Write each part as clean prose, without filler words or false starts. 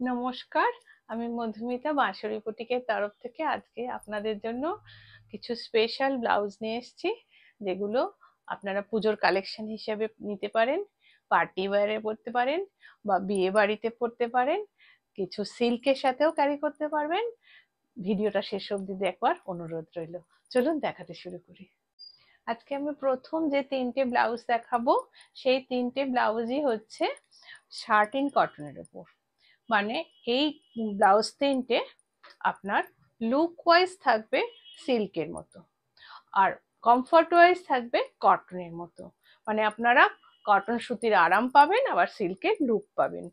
নমস্কার, আমি মধুমিতা বাঁশরী বুটিকের তরফ থেকে আজকে আপনাদের জন্য কিছু স্পেশাল ব্লাউজ নিয়ে এসেছি, যেগুলো আপনারা পুজোর কালেকশন হিসেবে নিতে পারেন, পার্টি ওয়্যারে পরতে পারেন বা বিয়ে বাড়িতে পরতে পারেন। কিছু সিল্কের সাথেও ক্যারি করতে পারবেন। ভিডিওটা শেষ অবধি দেখবার অনুরোধ রইল। চলুন দেখাতে শুরু করি। আজকে আমি প্রথম যে তিনটে ব্লাউজ দেখাবো, সেই তিনটে ব্লাউজই হচ্ছে শার্টিন কটনের উপর। মানে এই ব্লাউজ তিনটে আপনার লুক ওয়াইজ থাকবে সিল্কের মতো, আর কমফর্ট ওয়াইজ থাকবে কটনের মতো। মানে আপনারা কটন সুতির আরাম পাবেন, আবার সিল্কের লুক পাবেন।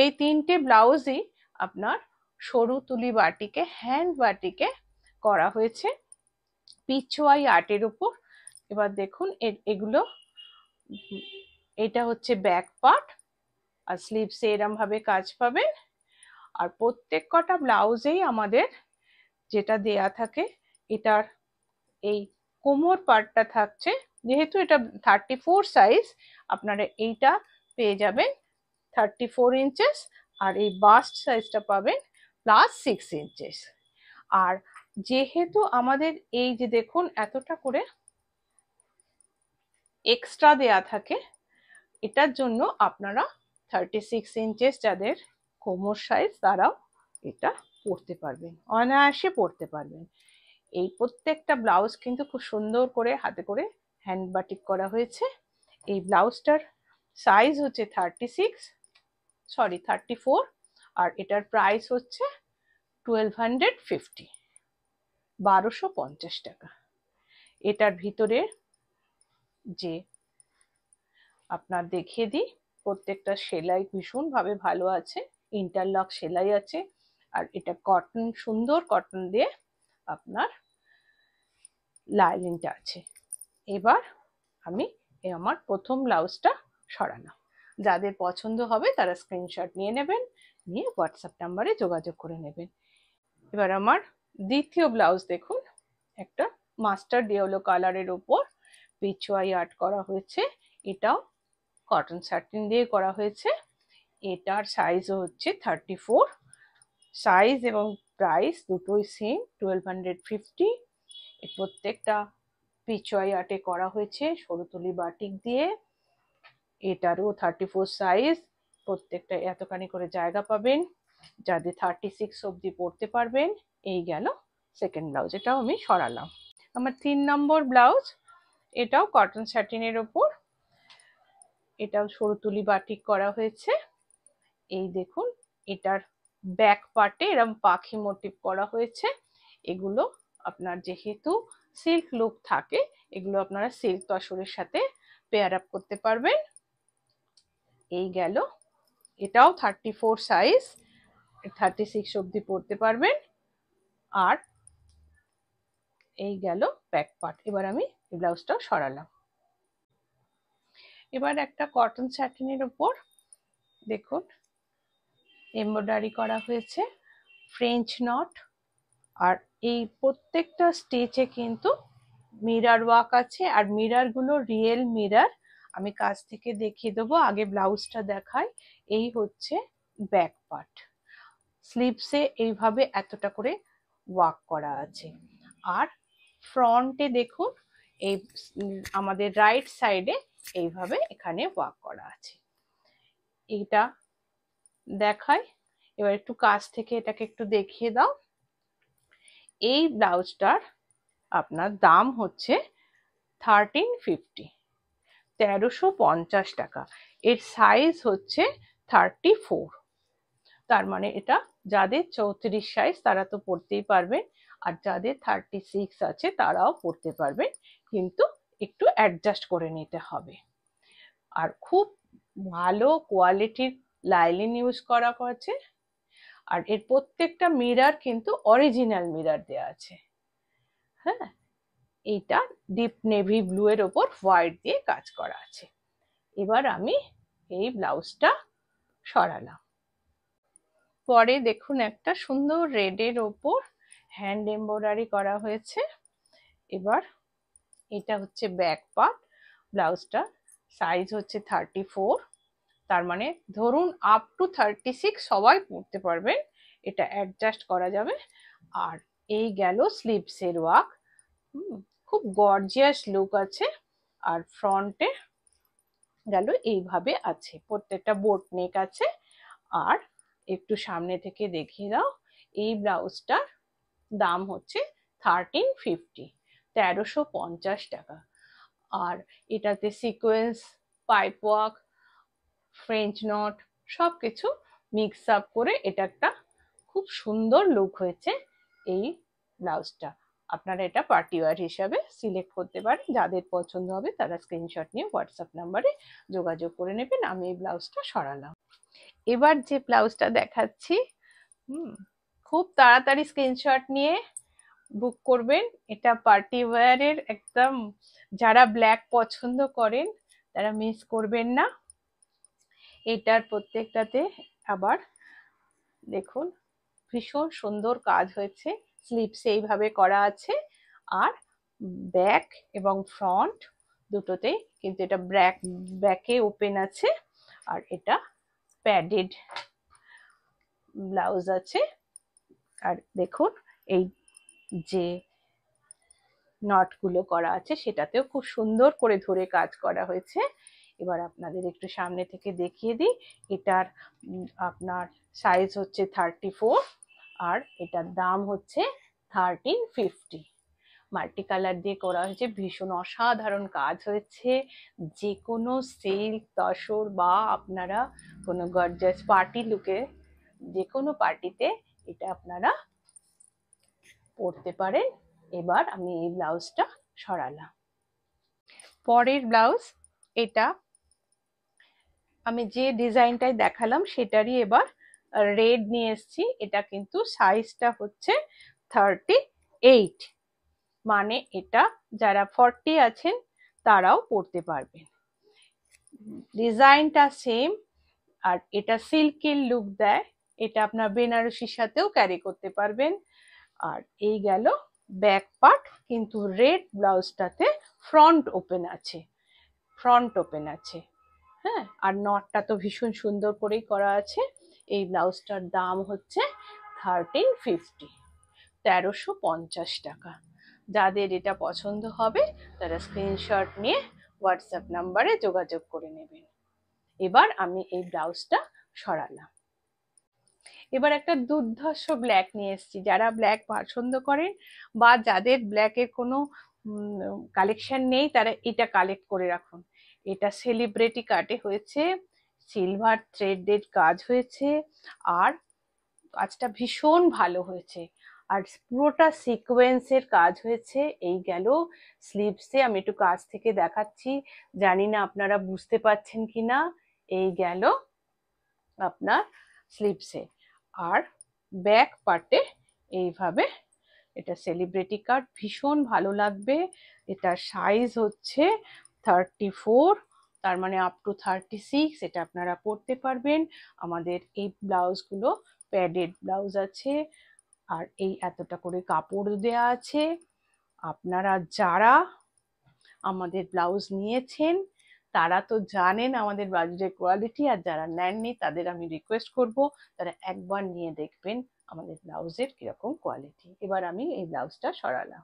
এই তিনটে ব্লাউজই আপনার সরু তুলি বাটিকে, হ্যান্ড বাটিকে করা হয়েছে পিচওয়াই আর্টের উপর। এবার দেখুন এগুলো, এটা হচ্ছে ব্যাক পার্ট, আর স্লিভসে এরম ভাবে কাজ পাবেন। আর প্রত্যেক কটা ব্লাউজেই আমাদের যেটা দেয়া থাকে, এটার এই কোমর পার্টটা থাকছে, যেহেতু এটা 34 সাইজ, আপনারা এইটা পেয়ে যাবেন 34 ইঞ্চেস, আর এই বাস্ট সাইজটা পাবেন +6 ইঞ্চেস। আর যেহেতু আমাদের এই যে দেখুন এতটা করে এক্সট্রা দেয়া থাকে, এটার জন্য আপনারা 36 ইঞ্চেস যাদের কোমর সাইজ, তারাও এটা পরতে পারবেন, অনায়াসে পরতে পারবেন। এই প্রত্যেকটা ব্লাউজ কিন্তু খুব সুন্দর করে হাতে করে হ্যান্ড বাটিক করা হয়েছে। এই ব্লাউজটার সাইজ হচ্ছে 34, আর এটার প্রাইস হচ্ছে 1250, 1250 টাকা। এটার ভিতরে যে আপনার দেখিয়ে দিই, প্রত্যেকটা সেলাই ভীষণভাবে ভালো আছে, ইন্টারলক সেলাই আছে, আর এটা কটন, সুন্দর কটন দিয়ে আপনার লাইনিংটা আছে। এবার আমি আমার প্রথম ব্লাউজটা সরালাম। যাদের পছন্দ হবে তারা স্ক্রিনশট নিয়ে নেবেন, নিয়ে হোয়াটসঅ্যাপ নাম্বারে যোগাযোগ করে নেবেন। এবার আমার দ্বিতীয় ব্লাউজ দেখুন, একটা মাস্টার্ড ইয়েলো কালারের উপর পিচওয়াই আর্ট করা হয়েছে। এটাও কটন সাটিন দিয়ে করা হয়েছে। এটার সাইজও হচ্ছে 34, সাইজ এবং প্রাইস দুটোই সেম, 1250। প্রত্যেকটা পিচওয়াই আর্টে করা হয়েছে সরুতুলি বাটিক দিয়ে। এটারও 34 সাইজ, প্রত্যেকটা এতখানি করে জায়গা পাবেন, যাদের 36 অবধি পরতে পারবেন। এই গেল সেকেন্ড ব্লাউজ, এটাও আমি সরালাম। আমার 3 নম্বর ব্লাউজ, এটাও কটন স্যাটিনের ওপর, এটাও সরুতুলি বাটিক করা হয়েছে। এই দেখুন, এটার ব্যাক পার্টে এরকম পাখি মোটিভ করা হয়েছে। এগুলো আপনার যেহেতু সিল্ক লুক থাকে, এগুলো আপনারা সিল্ক তসরের সাথে পেয়ার আপ করতে পারবেন। এই গেল, এটাও 34 সাইজ, 36 অবধি পরতে পারবেন। আর এই গেল ব্যাক পার্ট। এবার আমি ব্লাউজটাও সরালাম। এবার একটা কটন স্যাটিনের উপর দেখুন এমব্রয়ডারি করা হয়েছে ফ্রেঞ্চ নট, আর এই প্রত্যেকটা স্টিচে কিন্তু মিরার ওয়ার্ক আছে, আর মিরারগুলো রিয়েল মিরার। আমি কাছ থেকে দেখিয়ে দেবো, আগে ব্লাউজটা দেখাই। এই হচ্ছে ব্যাক পার্ট, স্লিভসে এইভাবে এতটা করে ওয়ার্ক করা আছে। আর ফ্রন্টে দেখুন, এই আমাদের রাইট সাইডে এইভাবে এখানে ওয়ার্ক করা আছে। এইটা দেখাই, এবার একটু কাছ থেকে এটাকে একটু দেখিয়ে দাও। এই ব্লাউজটার আপনার দাম হচ্ছে 1350, 1350 টাকা। এর সাইজ হচ্ছে 34, তার মানে এটা যাদের 34 সাইজ তারা তো পরতেই পারবেন, আর যাদের 36 আছে তারাও পরতে পারবেন, কিন্তু একটু অ্যাডজাস্ট করে নিতে হবে। আর খুব ভালো কোয়ালিটির লাইলিন ইউজ করা হয়েছে, আর এর প্রত্যেকটা মিরার কিন্তু অরিজিনাল মিরার দেওয়া আছে। হ্যাঁ, এইটা ডিপ নেভি ব্লু এর ওপর হোয়াইট দিয়ে কাজ করা আছে। এবার আমি এই ব্লাউজটা সরালাম। পরে দেখুন একটা সুন্দর রেডের ওপর হ্যান্ড এমব্রয়ডারি করা হয়েছে। এবার এটা হচ্ছে ব্যাক পার্ট, ব্লাউজটা সাইজ হচ্ছে 34, তার মানে ধরুন আপ টু 36 সবাই পরতে পারবেন, এটা অ্যাডজাস্ট করা যাবে। আর এই গেল স্লিভসের ওয়ার্ক, খুব গর্জিয়াস লুক আছে। আর ফ্রন্টে গেল এইভাবে আছে, প্রত্যেকটা বোট নেক আছে। আর একটু সামনে থেকে দেখিয়ে দাও, এই ব্লাউজটার দাম হচ্ছে 1350, 1350 টাকা। আর এটাতে sequence, pipe work, French not সবকিছু মিক্স আপ করে এটা একটা খুব সুন্দর লুক হয়েছে এই ব্লাউজটা। আপনারা এটা পার্টি ওয়্যার হিসাবে সিলেক্ট করতে পারেন, যাদের পছন্দ হবে তারা স্ক্রিনশট নিয়ে হোয়াটসঅ্যাপ নাম্বারে যোগাযোগ করে নেবেন। আমি এই ব্লাউজটা সরালাম। এবার যে ব্লাউজটা দেখাচ্ছি, খুব তাড়াতাড়ি স্ক্রিনশট নিয়ে বুক করবেন। এটা পার্টি ওয়্যারের একদম, যারা ব্ল্যাক পছন্দ করেন তারা মিস করবেন না। এটার প্রত্যেকটাতে আবার দেখুন ভীষণ সুন্দর কাজ হয়েছে, স্লিভস এইভাবে করা আছে। আর ব্যাক এবং ফ্রন্ট দুটোতেই কিন্তু এটা ব্যাকে ওপেন আছে। আর এটা প্যাডেড ব্লাউজ আছে। আর দেখুন এই যে নটগুলো করা আছে সেটাতেও খুব সুন্দর করে ধরে কাজ করা হয়েছে। এবার আপনাদের একটু সামনে থেকে দেখিয়ে দিই, এটার আপনার সাইজ হচ্ছে 34 আর এটার দাম হচ্ছে 1350। মাল্টি কালার দিয়ে করা হয়েছে, ভীষণ অসাধারণ কাজ হয়েছে। যে কোনো সিল্ক, তসর বা আপনারা কোনো গর্জাস পার্টি লুকে যে কোনো পার্টিতে এটা আপনারা পরতে পারেন। এবার আমি এই ব্লাউজটা সরালাম। পরের ব্লাউজ, এটা আমি যে ডিজাইনটাই দেখালাম সেটারই এবার রেড নিয়ে এসেছি। এটা কিন্তু সাইজটা হচ্ছে 38, মানে এটা যারা 40 আছেন তারাও পরতে পারবেন। ডিজাইনটা সেম, আর এটা সিল্কের লুক দেয়। এটা আপনার বেনারসির সাথেও ক্যারি করতে পারবেন। আর এই গেল ব্যাক পার্ট, কিন্তু রেড ব্লাউজটাতে ফ্রন্ট ওপেন আছে, হ্যাঁ। আর নটটা তো ভীষণ সুন্দর করেই করা আছে। এই ব্লাউজটার দাম হচ্ছে 1350, 1350 টাকা। যাদের এটা পছন্দ হবে তারা স্ক্রিনশট নিয়ে হোয়াটসঅ্যাপ নাম্বারে যোগাযোগ করে নেবেন। এবার আমি এই ব্লাউজটা সরালাম। এবার একটা দুর্ধর্ষ ব্ল্যাক নিয়ে এসেছি। যারা ব্ল্যাক পছন্দ করেন বা যাদের ব্ল্যাকের কোনো কালেকশন নেই তারা এটা কালেক্ট করে রাখুন। এটা সেলিব্রিটি কাটে হয়েছে, সিলভার থ্রেডের কাজ হয়েছে, আর কাজটা ভীষণ ভালো হয়েছে। আর পুরোটা সিকোয়েন্সের কাজ হয়েছে। এই গেল স্লিভসে, আমি একটু কাছ থেকে দেখাচ্ছি, জানি না আপনারা বুঝতে পারছেন কিনা। এই গেল আপনার স্লিভসে। আর ব্যাক পার্টে এইভাবে এটা সেলিব্রিটি কাট, ভীষণ ভালো লাগবে। এটার সাইজ হচ্ছে 34, তার মানে আপ টু 36 এটা আপনারা পরতে পারবেন। আমাদের এই ব্লাউজগুলো প্যাডেড ব্লাউজ আছে, আর এই এতটা করে কাপড় দেয়া আছে। আপনারা যারা আমাদের ব্লাউজ নিয়েছেন তারা তো জানেন আমাদের ব্লাউজের কোয়ালিটি, আর যারা নেননি তাদের আমি রিকোয়েস্ট করব তারা একবার নিয়ে দেখবেন আমাদের ব্লাউজের কিরকম কোয়ালিটি। এবার আমি এই ব্লাউজটা সরালাম।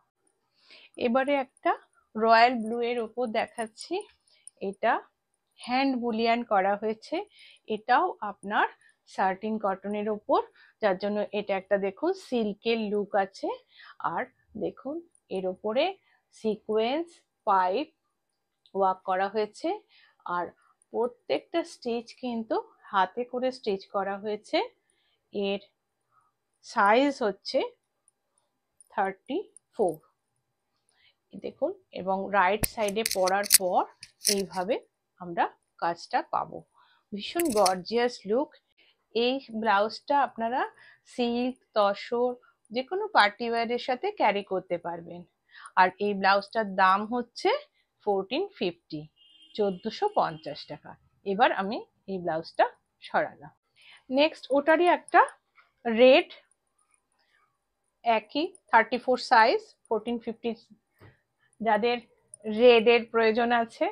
এবারে একটা রয়্যাল ব্লু এর ওপর দেখাচ্ছি। এটা হ্যান্ড বুলিয়ান করা হয়েছে, এটাও আপনার সার্টিন কটনের ওপর, যার জন্য এটা একটা দেখুন সিল্কের লুক আছে। আর দেখুন এর ওপরে সিকোয়েন্স পাইপ ওয়ার্ক করা হয়েছে। আর প্রত্যেকটা স্টিচ কিন্তু হাতে করে স্টিচ করা হয়েছে। এর সাইজ হচ্ছে 34 দেখুন, এবং রাইট সাইডে পরার পর এইভাবে আমরা কাজটা পাবো, ভীষণ গর্জিয়াস লুক। এই ব্লাউজটা আপনারা সিল্ক, তসর যে কোনো পার্টি ওয়্যারের সাথে ক্যারি করতে পারবেন। আর এই ব্লাউজটার দাম হচ্ছে 1450, 1450 টাকা। এবার আমি এই ব্লাউজটা সরালাম। নেক্সট ওটারই একটা রেড, একই 34 সাইজ, 1450। যাদের রেডের প্রয়োজন আছে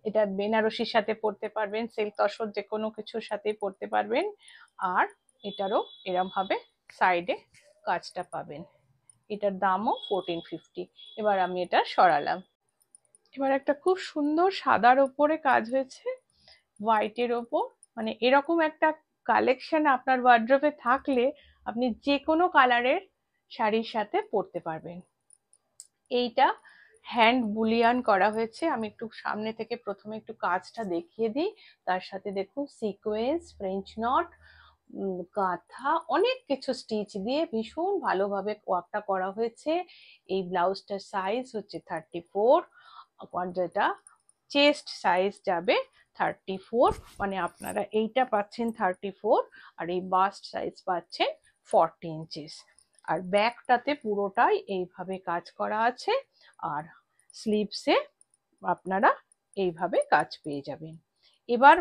এটা বেনারসির সাথে পরতে পারবেন, সিল্ক তসর যে কোনো কিছুর সাথে পরতে পারবেন। আর এটারও এরম ভাবে সাইডে কাজটা পাবেন। এটার দামও 1450। এবার আমি এটা সরালাম। এবার একটা খুব সুন্দর সাদার ওপরে কাজ হয়েছে, হোয়াইটের ওপর। মানে এরকম একটা কালেকশন আপনার ওয়ার্ড্রোবে থাকলে আপনি যে কোনো কালারের শাড়ির সাথে পরতে পারবেন। এইটা হ্যান্ড বুলিয়ান করা হয়েছে। আমি একটু সামনে থেকে প্রথমে একটু কাজটা দেখিয়ে দিই। তার সাথে দেখুন সিকোয়েন্স, ফ্রেঞ্চ নট, কাঁথা, অনেক কিছু স্টিচ দিয়ে ভীষণ ভালোভাবে ওয়ার্কটা করা হয়েছে। এই ব্লাউজটার সাইজ হচ্ছে 34, যেটা চেস্ট সাইজ যাবে 34। মানে আপনারা এইটা পাচ্ছেন 34 আর এই বাস্ট সাইজ পাচ্ছেন 40 ইঞ্চিস। আর ব্যাকটাতে পুরোটাই এইভাবে কাজ করা আছে। আর স্লিভসে আপনারা এইভাবে কাজ পেয়ে যাবেন। এবার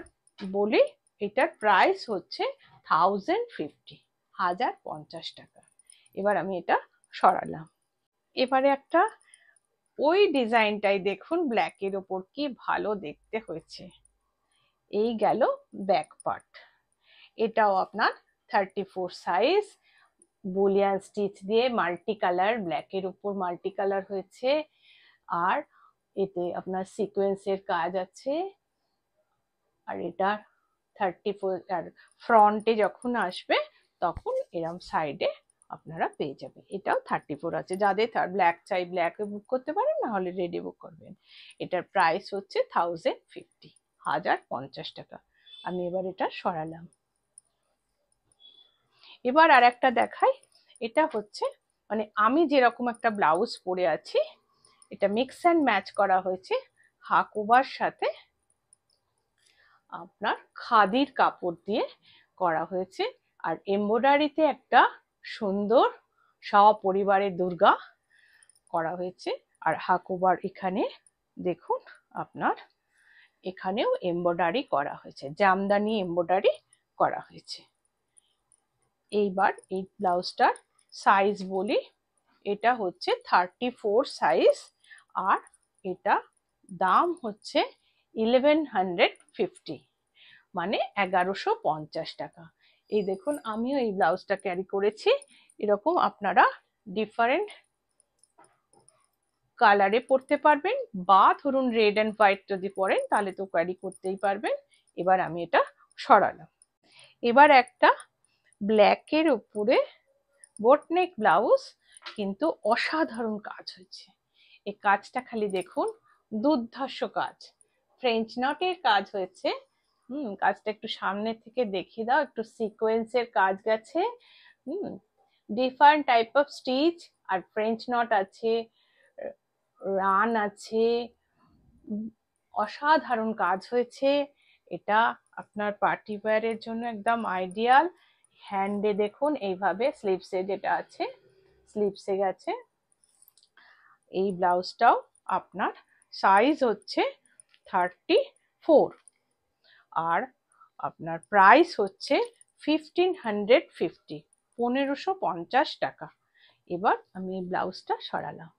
বলি, এটার প্রাইস হচ্ছে 1050 টাকা। এবার আমি এটা সরালাম। এবারে একটা ওই ডিজাইনটাই দেখুন, ব্ল্যাকের ওপর কি ভালো দেখতে হয়েছে। এই গেল ব্যাক পার্ট। এটাও আপনার 34 সাইজ, বুলিয়ান স্টিচ দিয়ে মাল্টি কালার, ব্ল্যাকের উপর মাল্টি কালার হয়েছে। আর এতে আপনার সিকোয়েন্সের কাজ আছে। আর এটা 34, আর ফ্রন্টে যখন আসবে তখন এরম সাইডে আপনারা পেয়ে যাবেন। এটাও 34 আছে। যাদের ব্ল্যাক চাই ব্ল্যাকে বুক করতে পারেন, না হলে রেডি বুক করবেন। এটার প্রাইস হচ্ছে 1050 টাকা। আমি এবার এটা সরালাম। এবার আর একটা দেখাই। এটা হচ্ছে মানে আমি যেরকম একটা ব্লাউজ পরে আছি, এটা মিক্স অ্যান্ড ম্যাচ করা হয়েছে হাকুবার সাথে আপনার খাদির কাপড় দিয়ে করা হয়েছে। আর এমব্রয়ডারিতে একটা সুন্দর সপরিবারের দুর্গা করা হয়েছে। আর হাকুবার এখানে দেখুন, আপনার এখানেও এমব্রয়ডারি করা হয়েছে, জামদানি এমব্রয়ডারি করা হয়েছে। এইবার এই ব্লাউজটার সাইজ বলি, এটা হচ্ছে 34 সাইজ। আর এটা দাম হচ্ছে 1150, মানে 1150 টাকা। এই দেখুন, আমিও এই ব্লাউজটা ক্যারি করেছি। এরকম আপনারা ডিফারেন্ট কালারে পরতে পারবেন, বা ধরুন রেড অ্যান্ড হোয়াইট যদি পরেন তাহলে তো ক্যারি করতেই পারবেন। এবার আমি এটা সরালাম। এবার একটা ব্ল্যাকের উপরে বোটনেক ব্লাউজ, কিন্তু অসাধারণ কাজ হয়েছে। এই কাজটা খালি দেখুন, দুর্ধর্ষ কাজ, ফ্রেঞ্চ নটের কাজ হয়েছে। কাজটা একটু সামনে থেকে দেখিয়ে দাও। একটু সিকোয়েন্সের কাজ গেছে, ডিফারেন্ট টাইপ অফ স্টিচ, আর ফ্রেঞ্চ নট আছে, রান আছে, অসাধারণ কাজ হয়েছে। এটা আপনার পার্টি ওয়্যারের জন্য একদম আইডিয়াল। হ্যান্ডে দেখুন এইভাবে স্লিভসে যেটা আছে, স্লিভসে গেছে। এই ব্লাউজটাও আপনার সাইজ হচ্ছে 34 আর আপনার প্রাইস হচ্ছে 1550 টাকা। এবার আমি এই ব্লাউজটা সরালাম।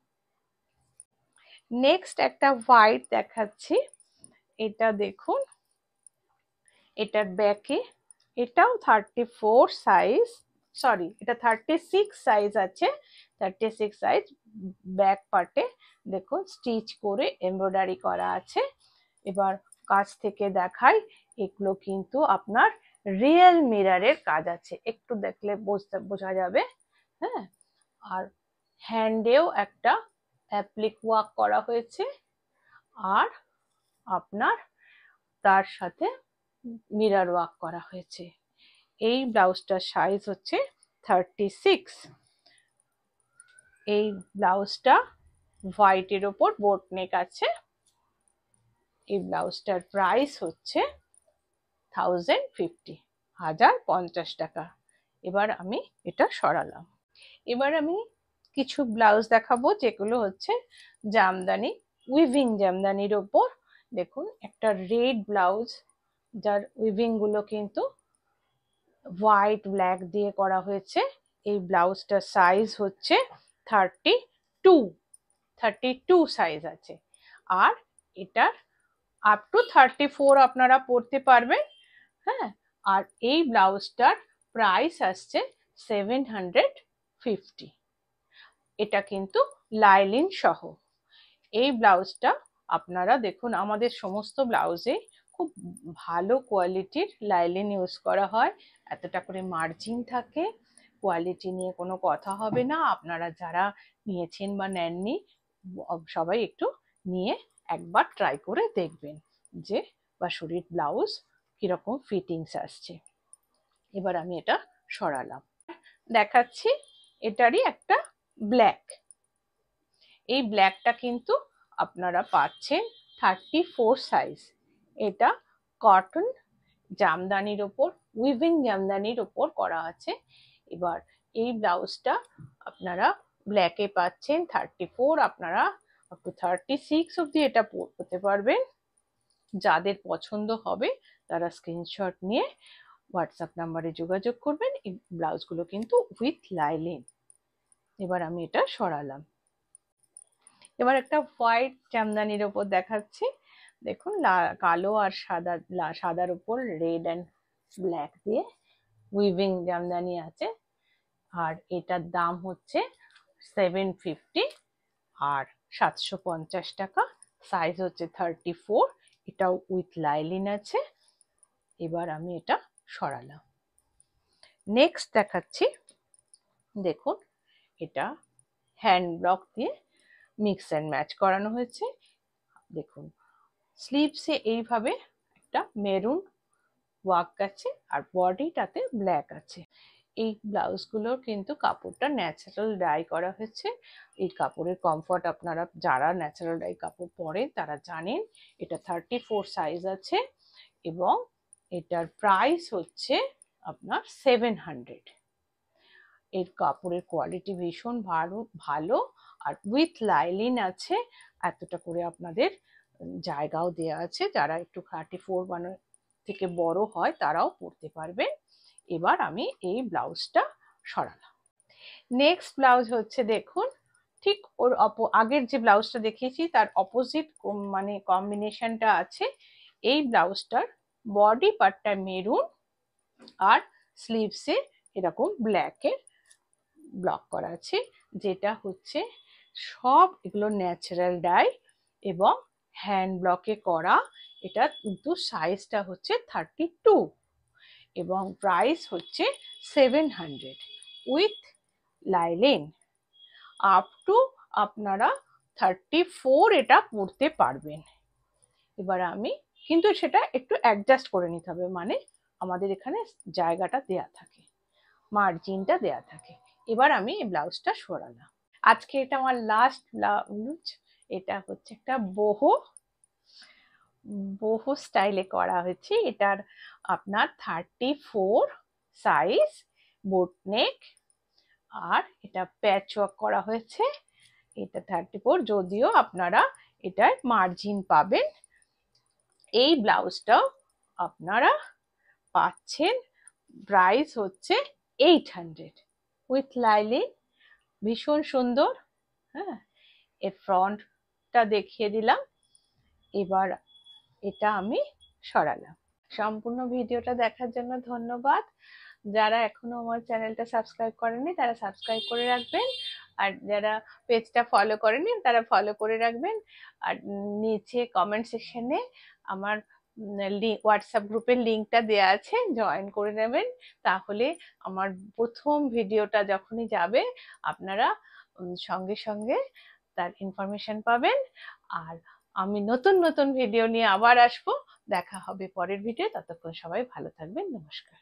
নেক্সট একটা হোয়াইট দেখাচ্ছি। এটা দেখুন, এটার ব্যাকে, এটাও 34 সাইজ, সরি এটা 36 সাইজ আছে। 36 সাইজ, ব্যাক পার্টে দেখুন স্টিচ করে এমব্রয়ডারি করা আছে। এবার কাছ থেকে দেখাই, এগুলো কিন্তু আপনার রিয়েল মিররের কাজ আছে, একটু দেখলে বোঝা যাবে। হ্যাঁ, আর হ্যান্ডেও একটা অ্যাপ্লিক ওয়ার্ক করা হয়েছে। আর আপনার তার সাথে মিরর ওয়ার্ক করা হয়েছে। এই ব্লাউজটার সাইজ হচ্ছে 36। এই ব্লাউজটা হোয়াইটের ওপর বোট নেক আছে। এই ব্লাউজটার প্রাইস হচ্ছে 1050 টাকা। এবার আমি এটা সরালাম। এবার আমি কিছু ব্লাউজ দেখাবো যেগুলো হচ্ছে জামদানি, উইভিং জামদানির ওপর। দেখুন, একটা রেড ব্লাউজ, যার উইভিং গুলো কিন্তু হোয়াইট ব্ল্যাক দিয়ে করা হয়েছে। এই ব্লাউজটার সাইজ হচ্ছে 32 সাইজ আছে। আর এটার আপ টু 34 আপনারা পরতে পারবেন। হ্যাঁ, আর এই ব্লাউজটার প্রাইস আসছে 750। এটা কিন্তু লাইলিন সহ। এই ব্লাউজটা আপনারা দেখুন, আমাদের সমস্ত ব্লাউজে খুব ভালো কোয়ালিটির লাইলিন ইউজ করা হয়, এতটা করে মার্জিন থাকে, কোয়ালিটি নিয়ে কোনো কথা হবে না। আপনারা যারা নিয়েছেন বা নেননি সবাই একটু নিয়ে একবার ট্রাই করে দেখবেন যে বাঁশুরির ব্লাউজ কিরকম ফিটিংস আসছে। এবার আমি এটা সরালাম, দেখাচ্ছি এটারই একটা ব্ল্যাক। এই ব্ল্যাকটা কিন্তু আপনারা পাচ্ছেন 34 সাইজ। এটা কটন জামদানির ওপর, উইভিং জামদানির ওপর করা আছে। এবার এই ব্লাউজটা আপনারা ব্ল্যাকে পাচ্ছেন 34, আপনারা আপ টু 36 অব্দি এটা পরতে পারবেন। যাদের পছন্দ হবে তারা স্ক্রিনশট নিয়ে হোয়াটসঅ্যাপ নাম্বারে যোগাযোগ করবেন। এই ব্লাউজগুলো কিন্তু উইথ লাইলিন। এবার আমি এটা সরালাম। এবার একটা হোয়াইট জামদানির ওপর দেখাচ্ছি। দেখুন, কালো আর সাদার উপর রেড অ্যান্ড ব্ল্যাক দিয়ে উইভিং জামদানি আছে। আর এটার দাম হচ্ছে 750 আর 750 টাকা। সাইজ হচ্ছে 34, এটাও উইথ লাইলিন আছে। এবার আমি এটা সরালাম। নেক্সট দেখাচ্ছি, দেখুন এটা হ্যান্ড ব্লক দিয়ে মিক্স অ্যান্ড ম্যাচ করানো হয়েছে। দেখুন, স্লিভসে এইভাবে একটা মেরুন ওয়ার্ক আছে আর বডিটাতে ব্ল্যাক আছে। এই ব্লাউজগুলোর কিন্তু কাপড়টা ন্যাচারাল ডাই করা হয়েছে। এই কাপড়ের কমফর্ট আপনারা যারা ন্যাচারাল ডাই কাপড় পরেন তারা জানেন। এটা 34 সাইজ আছে এবং এটার প্রাইস হচ্ছে আপনার 700। এর কাপড়ের কোয়ালিটি ভীষণ ভালো আর উইথ লাইলিন আছে। এতটা করে আপনাদের জায়গাও দেওয়া আছে, যারা একটু 34 থেকে বড় হয় তারাও পরতে পারবেন। এবার আমি এই ব্লাউজটা সরালাম। নেক্সট ব্লাউজ হচ্ছে, দেখুন ঠিক ওর আগের যে ব্লাউজটা দেখিয়েছি তার অপোজিট মানে কম্বিনেশনটা আছে। এই ব্লাউজটার বডি পার্টটা মেরুন আর স্লিভসে এরকম ব্ল্যাকের ব্লক করা আছে, যেটা হচ্ছে সব এগুলো ন্যাচারাল ডাই এবং হ্যান্ড ব্লকে করা। এটা কিন্তু সাইজটা হচ্ছে 32 এবং প্রাইস হচ্ছে 700 উইথ লাইলিন। আপ টু আপনারা 34 এটা পরতে পারবেন। এবার আমি কিন্তু সেটা একটু অ্যাডজাস্ট করে নিতে হবে, মানে আমাদের এখানে জায়গাটা দেয়া থাকে, মার্জিনটা দেয়া থাকে। এবার আমি এই ব্লাউজটা সরালাম। আজকে এটা আমার লাস্ট ব্লাউজ। এটা হচ্ছে একটা বহু স্টাইলে করা হয়েছে। এটার আপনার 34 সাইজ, বোট নেক, আর এটা প্যাচ ওয়ার্ক করা হয়েছে। এটা 34, যদিও আপনারা এটার মার্জিন পাবেন। এই ব্লাউজটাও আপনারা পাচ্ছেন, প্রাইস হচ্ছে 800 উইথ লাইলিন। ভীষণ সুন্দর। হ্যাঁ, এর ফ্রন্টটা দেখিয়ে দিলাম। এবার এটা আমি সরালাম। সম্পূর্ণ ভিডিওটা দেখার জন্য ধন্যবাদ। যারা এখনো আমার চ্যানেলটা সাবস্ক্রাইব করেনি তারা সাবস্ক্রাইব করে রাখবেন, আর যারা পেজটা ফলো করেনি তারা ফলো করে রাখবেন। আর নিচে কমেন্ট সেকশনে আমার হোয়াটসঅ্যাপ গ্রুপের লিঙ্কটা দেওয়া আছে, জয়েন করে নেবেন। তাহলে আমার প্রথম ভিডিওটা যখনই যাবে আপনারা সঙ্গে সঙ্গে তার ইনফরমেশন পাবেন। আর আমি নতুন নতুন ভিডিও নিয়ে আবার আসবো। দেখা হবে পরের ভিডিও। ততক্ষণ সবাই ভালো থাকবেন। নমস্কার।